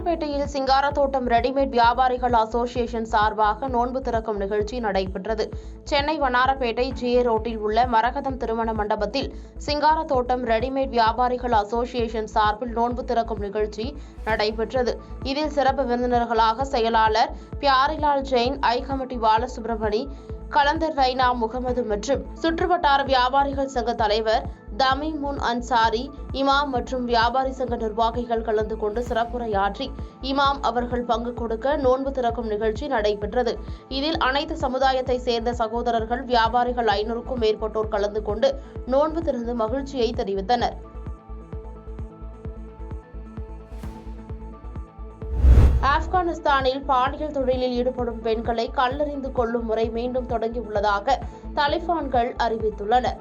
வண்ணாரப்பேட்டையில் Singarathottam readymade வியாபாரிகள் association சார்பாக நோன்பு திறக்கும் நிகழ்ச்சி நடைபெற்றது. சென்னை வண்ணாரப்பேட்டை ஜிஏ ரோட்டில் உள்ள மரகதம் திருமண மண்டபத்தில் சிங்காரத்தோட்டம் ரெடிமேட் வியாபாரிகள் அசோசியேஷன் சார்பில் நோன்பு திறக்கும் நிகழ்ச்சி நடைபெற்றது. இதில் சிறப்பு விருந்தினர்களாக செயலாளர் பியாரிலால் ஜெயின், ஐ கமிட்டி பாலசுப்ரமணி, கலந்தர் ரைனா முகமது மற்றும் சுற்றுவட்டார வியாபாரிகள் சங்க தலைவர் தமிமுன் அன்சாரி, இமாம் மற்றும் வியாபாரி சங்க நிர்வாகிகள் கலந்து கொண்டு சிறப்புரையாற்றி இமாம் அவர்கள் பங்கு கொடுக்க நோன்பு திறக்கும் நிகழ்ச்சி நடைபெற்றது. இதில் அனைத்து சமுதாயத்தை சேர்ந்த சகோதரர்கள், வியாபாரிகள் 500க்கும் மேற்பட்டோர் கலந்து கொண்டு நோன்பு திறந்து மகிழ்ச்சியை தெரிவித்தனர். ஆப்கானிஸ்தானில் பாலியல் தொழிலில் ஈடுபடும் பெண்களை கல்லெறிந்து கொல்லும் முறை மீண்டும் தொடங்கியுள்ளதாக தலிபான்கள் அறிவித்துள்ளனர்.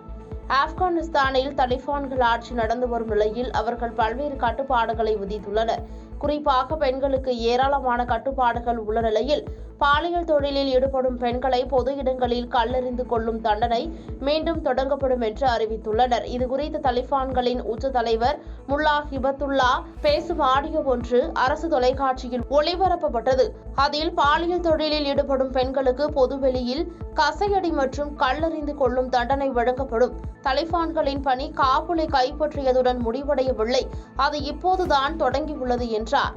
ஆப்கானிஸ்தானில் தலிபான்கள் ஆட்சி நடந்து வரும் நிலையில் அவர்கள் பல்வேறு கட்டுப்பாடுகளை விதித்துள்ளனர். குறிப்பாக பெண்களுக்கு ஏராளமான கட்டுப்பாடுகள் உள்ள நிலையில் பாலியல் தொழிலில் ஈடுபடும் பெண்களை பொது இடங்களில் கல்லெறிந்து கொள்ளும் தண்டனை மீண்டும் தொடங்கப்படும் என்று அறிவித்துள்ளனர். இதுகுறித்து தலிபான்களின் உச்ச தலைவர் முல்லா ஹிபத்துல்லா பேசும் ஆடியோ ஒன்று அரசு தொலைக்காட்சியில் ஒளிபரப்பப்பட்டது. அதில் பாலியல் தொழிலில் ஈடுபடும் பெண்களுக்கு பொதுவெளியில் கசையடி மற்றும் கல்லெறிந்து கொள்ளும் தண்டனை வழங்கப்படும். தலிபான்களின் பணி காபூலை கைப்பற்றியதுடன் முடிவடையவில்லை, அது இப்போதுதான் தொடங்கியுள்ளது என்றார்.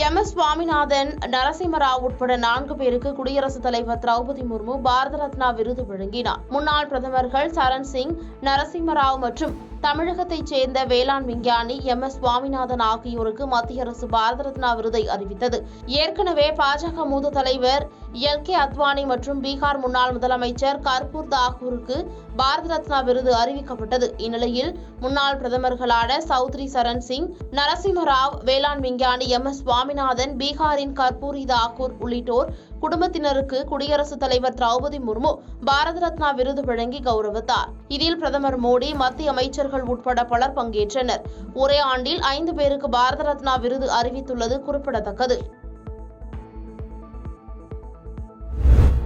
எம்.எஸ். சுவாமிநாதன், நரசிம்மராவ் உட்பட 4 பேருக்கு குடியரசுத் தலைவர் திரௌபதி முர்மு பாரத ரத்னா விருது வழங்கினார். முன்னாள் பிரதமர்கள் சரண் சிங், நரசிம்மராவ் மற்றும் தமிழகத்தைச் சேர்ந்த வேளாண் விஞ்ஞானி எம்.எஸ். சுவாமிநாதன் ஆகியோருக்கு மத்திய அரசு பாரத ரத்னா விருதை அறிவித்தது. ஏற்கனவே பாஜக மூத்த தலைவர் எல்.கே. அத்வானி மற்றும் பீகார் முன்னாள் முதலமைச்சர் கர்பூர் தாக்கூருக்கு பாரத ரத்னா விருது அறிவிக்கப்பட்டது. இந்நிலையில் முன்னாள் பிரதமர்களான சௌத்ரி சரண் சிங், நரசிம்மராவ், வேளாண் விஞ்ஞானி எம்.எஸ். சுவாமிநாதன், பீகாரின் கர்பூரி தாக்கூர் உள்ளிட்டோர் குடும்பத்தினருக்கு குடியரசுத் தலைவர் திரௌபதி முர்மு பாரத ரத்னா விருது வழங்கி கௌரவித்தார். இதில் பிரதமர் மோடி, மத்திய அமைச்சர்கள் உட்பட பலர் பங்கேற்றனர். ஒரே ஆண்டில் 5 பேருக்கு பாரத ரத்னா விருது அறிவித்துள்ளது குறிப்பிடத்தக்கது.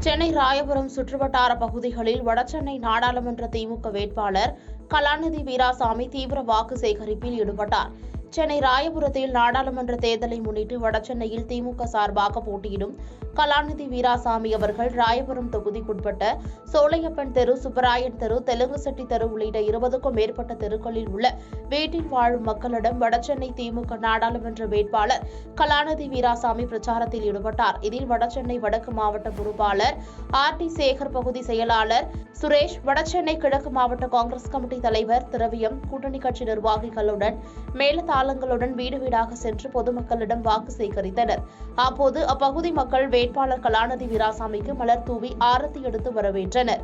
சென்னை ராயபுரம் சுற்றுவட்டார பகுதிகளில் வடசென்னை நாடாளுமன்ற திமுக வேட்பாளர் கலாநிதி வீராசாமி தீவிர வாக்கு சேகரிப்பில் ஈடுபட்டார். சென்னை ராயபுரத்தில் நாடாளுமன்ற தேர்தலை முன்னிட்டு வடசென்னையில் திமுக சார்பாக போட்டியிடும் கலாநிதி வீராசாமி அவர்கள் ராயபுரம் தொகுதிக்குட்பட்ட சோலையப்பன் தெரு, சுப்பராயன் தெரு, தெலுங்குசெட்டி தெரு உள்ளிட்ட 20க்கும் மேற்பட்ட தெருக்களில் உள்ள வீட்டில் வாழும் மக்களிடம் வடசென்னை திமுக நாடாளுமன்ற வேட்பாளர் கலாநிதி வீராசாமி பிரச்சாரத்தில் ஈடுபட்டார். இதில் வடசென்னை வடக்கு மாவட்ட பொறுப்பாளர் ஆர்.டி. சேகர், பகுதி செயலாளர் சுரேஷ், வடசென்னை கிழக்கு மாவட்ட காங்கிரஸ் கமிட்டி தலைவர் திரவியம், கூட்டணி கட்சி நிர்வாகிகளுடன் மேலதாளங்களுடன் வீடு வீடாக சென்று பொதுமக்களிடம் வாக்கு சேகரித்தனர். அப்போது அப்பகுதி மக்கள் வேட்பாளர் கலாநிதி வீராசாமிக்கு மலர் தூவி ஆரத்தி எடுத்து வரவேற்றனர்.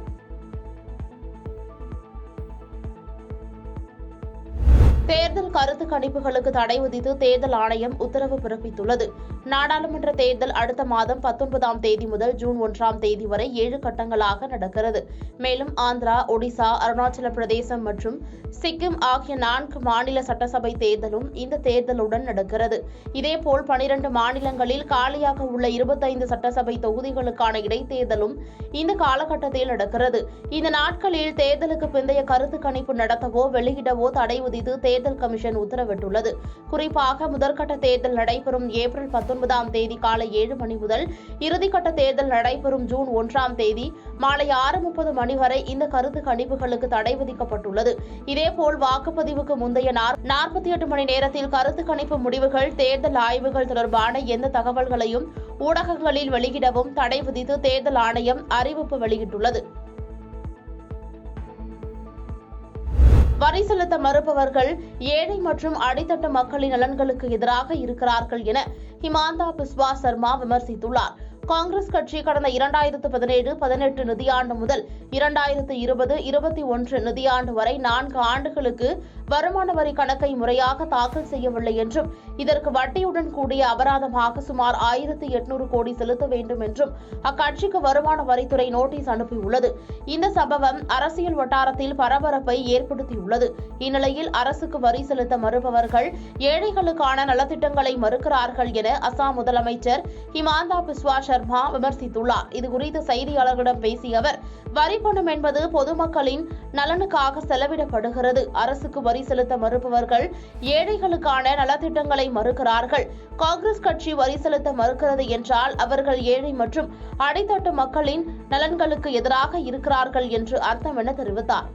தேர்தல் கருத்து கணிப்புகளுக்கு தடை விதித்து தேர்தல் ஆணையம் உத்தரவு பிறப்பித்துள்ளது. நாடாளுமன்ற தேர்தல் அடுத்த மாதம் 19ஆம் தேதி முதல் ஜூன் 1ஆம் தேதி வரை 7 கட்டங்களாக நடக்கிறது. மேலும் ஆந்திரா, ஒடிசா, அருணாச்சல பிரதேசம் மற்றும் சிக்கிம் ஆகிய 4 மாநில சட்டசபை தேர்தலும் இந்த தேர்தலுடன் நடக்கிறது. இதேபோல் 12 மாநிலங்களில் காலியாக உள்ள 25 சட்டசபை தொகுதிகளுக்கான இடைத்தேர்தலும் இந்த காலகட்டத்தில் நடக்கிறது. இந்த நாட்களில் தேர்தலுக்கு பிந்தைய கருத்து கணிப்பு நடத்தவோ வெளியிடவோ தடை விதித்து தேர்தல் கமிஷன் உத்தரவிட்டுள்ளது. குறிப்பாக முதற்கட்ட தேர்தல் நடைபெறும் ஏப்ரல் 19ஆம் தேதி காலை 7 மணி முதல் இறுதிக்கட்ட தேர்தல் நடைபெறும் ஜூன் 1ஆம் தேதி மாலை 6:30 மணி வரை இந்த கருத்து கணிப்புகளுக்கு தடை விதிக்கப்பட்டுள்ளது. இதேபோல் வாக்குப்பதிவுக்கு முந்தைய 48 மணி நேரத்தில் கருத்து கணிப்பு முடிவுகள், தேர்தல் ஆய்வுகள் தொடர்பான எந்த தகவல்களையும் ஊடகங்களில் வெளியிடவும் தடை விதித்து தேர்தல் ஆணையம் அறிவிப்பு வெளியிட்டுள்ளது. வரி செலுத்த மறுப்பவர்கள் ஏழை மற்றும் அடித்தட்டு மக்களின் நலன்களுக்கு எதிராக இருக்கிறார்கள் என ஹிமாந்தா பிஸ்வா சர்மா விமர்சித்துள்ளார். காங்கிரஸ் கட்சி கடந்த 2017-18 நிதியாண்டு முதல் 2020-21 நிதியாண்டு வரை 4 ஆண்டுகளுக்கு வருமான வரி கணக்கை முறையாக தாக்கல் செய்யவில்லை என்றும் இதற்கு வட்டியுடன் கூடிய அபராதமாக சுமார் 1800 கோடி செலுத்த வேண்டும் என்றும் அக்கட்சிக்கு வருமான வரித்துறை நோட்டீஸ் அனுப்பியுள்ளது. இந்த சம்பவம் அரசியல் வட்டாரத்தில் பரபரப்பை ஏற்படுத்தியுள்ளது. இந்நிலையில் அரசுக்கு வரி செலுத்த மறுப்பவர்கள் ஏழைகளுக்கான நலத்திட்டங்களை மறுக்கிறார்கள் என அசாம் முதலமைச்சர் ஹிமாந்தா பிஸ்வா சர்மா விமர்சித்துள்ளார். இதுகுறித்து செய்தியாளர்களிடம் பேசிய அவர், வரி பணம் என்பது பொதுமக்களின் நலனுக்காக செலவிடப்படுகிறது. அரசுக்கு வரி வரி செலுத்த மறுப்பவர்கள் ஏழைகளுக்கான நலத்திட்டங்களை மறுக்கிறார்கள். காங்கிரஸ் கட்சி வரி செலுத்த மறுக்கிறது என்றால் அவர்கள் ஏழை மற்றும் அடித்தட்டு மக்களின் நலன்களுக்கு எதிராக இருக்கிறார்கள் என்று அர்த்தம் என தெரிவித்தார்.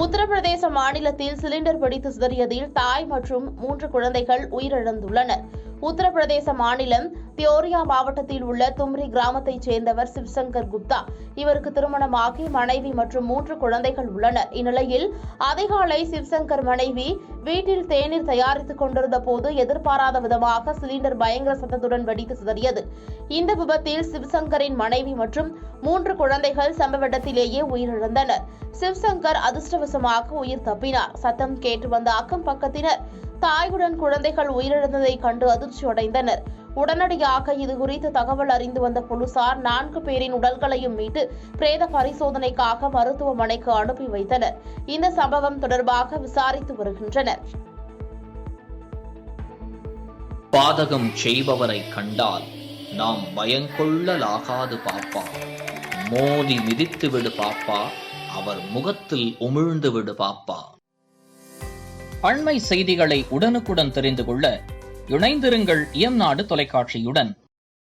உத்தரப்பிரதேச மாநிலத்தில் சிலிண்டர் வெடித்து சிதறியதில் தாய் மற்றும் 3 குழந்தைகள் உயிரிழந்துள்ளனர். உத்தரப்பிரதேச மாநிலம் தியோரியா மாவட்டத்தில் உள்ள தும்ரி கிராமத்தைச் சேர்ந்தவர் சிவ்சங்கர் குப்தா. இவருக்கு திருமணமாகி மனைவி மற்றும் 3 குழந்தைகள் உள்ளனர். இந்நிலையில் அதிகாலை சிவ்சங்கர் மனைவி வீட்டில் தேநீர் தயாரித்துக் கொண்டிருந்த போது எதிர்பாராத விதமாக சிலிண்டர் பயங்கர சத்தத்துடன் வெடித்து சிதறியது. இந்த விபத்தில் சிவ்சங்கரின் மனைவி மற்றும் 3 குழந்தைகள் சம்பவ இடத்திலேயே உயிரிழந்தனர். சிவ்சங்கர் அதிர்ஷ்டவசமாக உயிர் தப்பினார். சத்தம் கேட்டு வந்த அக்கம் பக்கத்தினர் தாயுடன் குழந்தைகள் உயிரிழந்ததை கண்டு அதிர்ச்சியடைந்தனர். உடனடியாக இதுகுறித்து தகவல் அறிந்து வந்த போலீசார் 4 பேரின் உடல்களையும் மீட்டு பிரேத பரிசோதனைக்காக மருத்துவமனைக்கு அனுப்பி வைத்தனர். இந்த சம்பவம் தொடர்பாக விசாரித்து வருகின்றனர். பாதகம் செய்பவரை கண்டால் நாம் பயங்கொள்ளலாகாது பாப்பா. மோதி மிதித்து விடு பாப்பா, அவர் முகத்தில் உமிழ்ந்து விடு பாப்பா. அண்மை செய்திகளை உடனுக்குடன் தெரிந்து கொள்ள இணைந்திருங்கள் இயம்நாடு தொலைக்காட்சியுடன்.